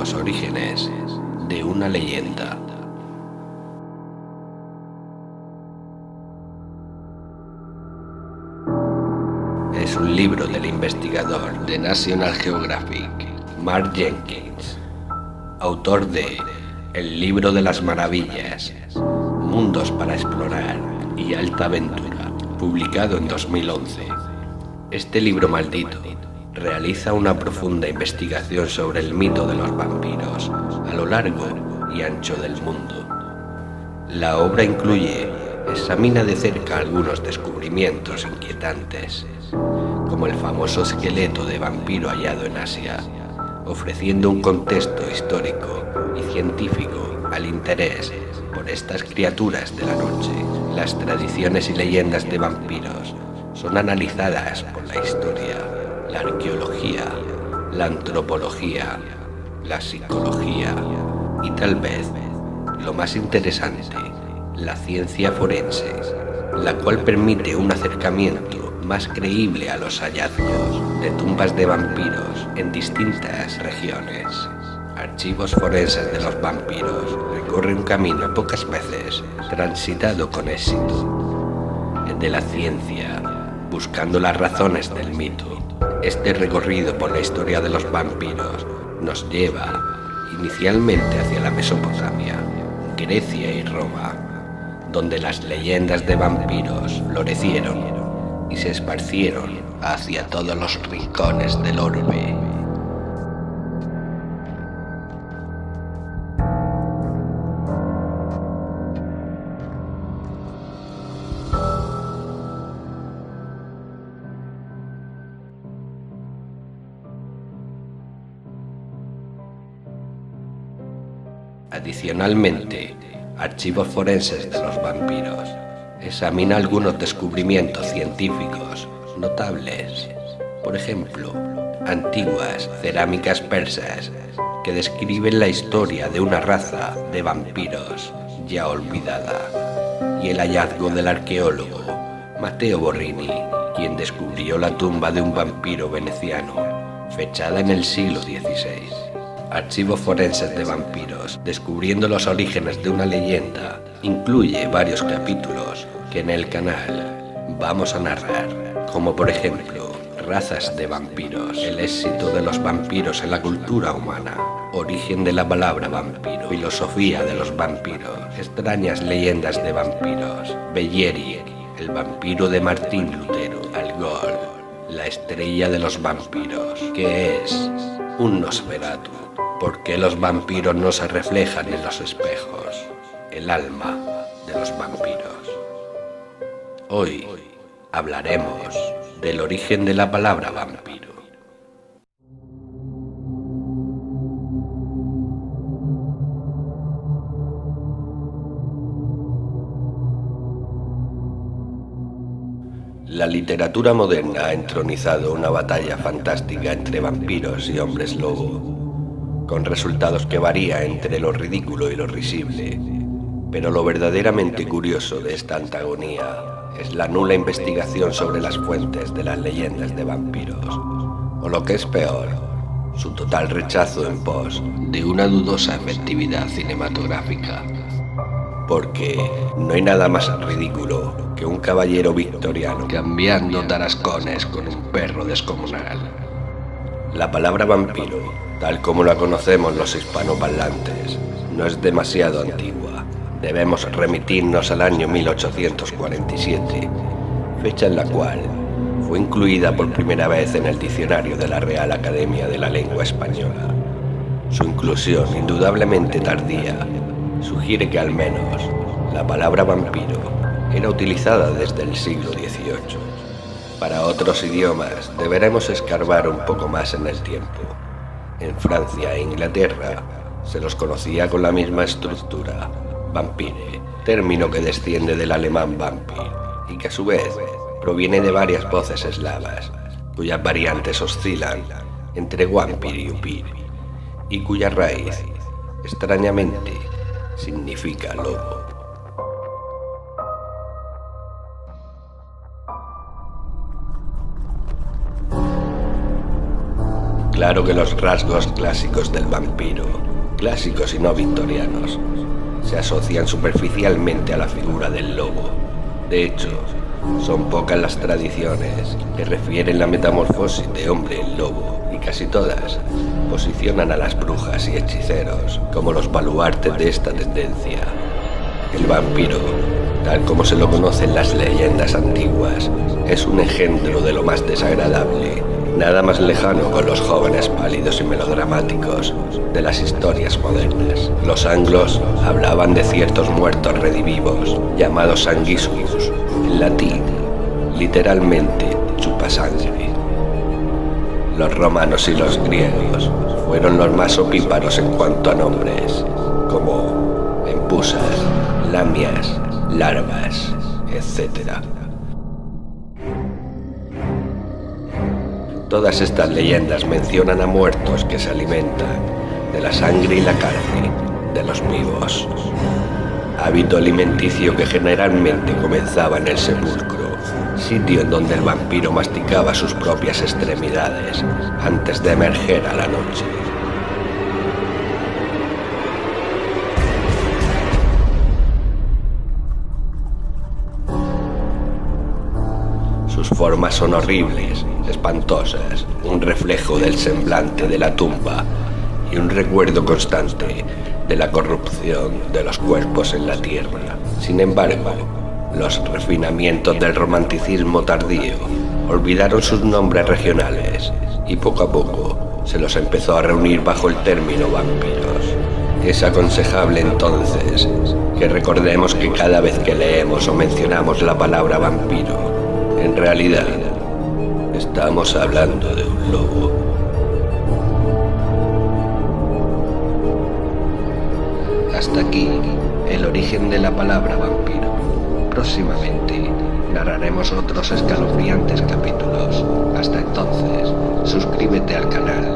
los orígenes de una leyenda. Es un libro del investigador de National Geographic, Mark Jenkins, autor de El libro de las maravillas, mundos para explorar y alta aventura, publicado en 2011. Este libro maldito realiza una profunda investigación sobre el mito de los vampiros a lo largo y ancho del mundo. La obra examina de cerca algunos descubrimientos inquietantes, como el famoso esqueleto de vampiro hallado en Asia, ofreciendo un contexto histórico y científico al interés por estas criaturas de la noche. Las tradiciones y leyendas de vampiros son analizadas por la historia, la arqueología, la antropología, la psicología y tal vez, lo más interesante, la ciencia forense, la cual permite un acercamiento más creíble a los hallazgos de tumbas de vampiros en distintas regiones. Archivos forenses de los vampiros recorre un camino pocas veces transitado con éxito, el de la ciencia, buscando las razones del mito. Este recorrido por la historia de los vampiros nos lleva inicialmente hacia la Mesopotamia, Grecia y Roma, donde las leyendas de vampiros florecieron y se esparcieron hacia todos los rincones del orbe. Adicionalmente, Archivos forenses de los vampiros examina algunos descubrimientos científicos notables. Por ejemplo, antiguas cerámicas persas que describen la historia de una raza de vampiros ya olvidada, y el hallazgo del arqueólogo Matteo Borrini, quien descubrió la tumba de un vampiro veneciano, fechada en el siglo XVI. Archivos forenses de vampiros, descubriendo los orígenes de una leyenda, incluye varios capítulos que en el canal vamos a narrar, como por ejemplo, razas de vampiros, el éxito de los vampiros en la cultura humana, origen de la palabra vampiro, filosofía de los vampiros, extrañas leyendas de vampiros, Belleric, el vampiro de Martín Lutero, Algol, la estrella de los vampiros, que es un Nosferatu. ¿Por qué los vampiros no se reflejan en los espejos? El alma de los vampiros. Hoy hablaremos del origen de la palabra vampiro. La literatura moderna ha entronizado una batalla fantástica entre vampiros y hombres lobo, con resultados que varían entre lo ridículo y lo risible. Pero lo verdaderamente curioso de esta antagonía es la nula investigación sobre las fuentes de las leyendas de vampiros, o lo que es peor, su total rechazo en pos de una dudosa efectividad cinematográfica. Porque no hay nada más ridículo que un caballero victoriano cambiando tarascones con un perro descomunal. La palabra vampiro, tal como la conocemos los hispanoparlantes, no es demasiado antigua. Debemos remitirnos al año 1847, fecha en la cual fue incluida por primera vez en el diccionario de la Real Academia de la Lengua Española. Su inclusión, indudablemente tardía, sugiere que al menos la palabra vampiro era utilizada desde el siglo XVIII. Para otros idiomas deberemos escarbar un poco más en el tiempo. En Francia e Inglaterra se los conocía con la misma estructura, vampire, término que desciende del alemán vampir y que a su vez proviene de varias voces eslavas, cuyas variantes oscilan entre wampir y upir, y cuya raíz, extrañamente, significa lobo. Claro que los rasgos clásicos del vampiro, clásicos y no victorianos, se asocian superficialmente a la figura del lobo. De hecho, son pocas las tradiciones que refieren la metamorfosis de hombre en lobo, y casi todas posicionan a las brujas y hechiceros como los baluartes de esta tendencia. El vampiro, tal como se lo conocen las leyendas antiguas, es un engendro de lo más desagradable, nada más lejano con los jóvenes pálidos y melodramáticos de las historias modernas. Los anglos hablaban de ciertos muertos redivivos, llamados sanguisuus, en latín, literalmente chupasangre. Los romanos y los griegos fueron los más opíparos en cuanto a nombres, como empusas, lamias, larvas, etc. Todas estas leyendas mencionan a muertos que se alimentan de la sangre y la carne de los vivos. Hábito alimenticio que generalmente comenzaba en el sepulcro, sitio en donde el vampiro masticaba sus propias extremidades antes de emerger a la noche. Sus formas son horribles, espantosas, un reflejo del semblante de la tumba y un recuerdo constante de la corrupción de los cuerpos en la tierra. Sin embargo, los refinamientos del romanticismo tardío olvidaron sus nombres regionales y poco a poco se los empezó a reunir bajo el término vampiros. Es aconsejable entonces que recordemos que cada vez que leemos o mencionamos la palabra vampiro, en realidad estamos hablando de un lobo. Hasta aquí el origen de la palabra vampiro. Próximamente narraremos otros escalofriantes capítulos. Hasta entonces, suscríbete al canal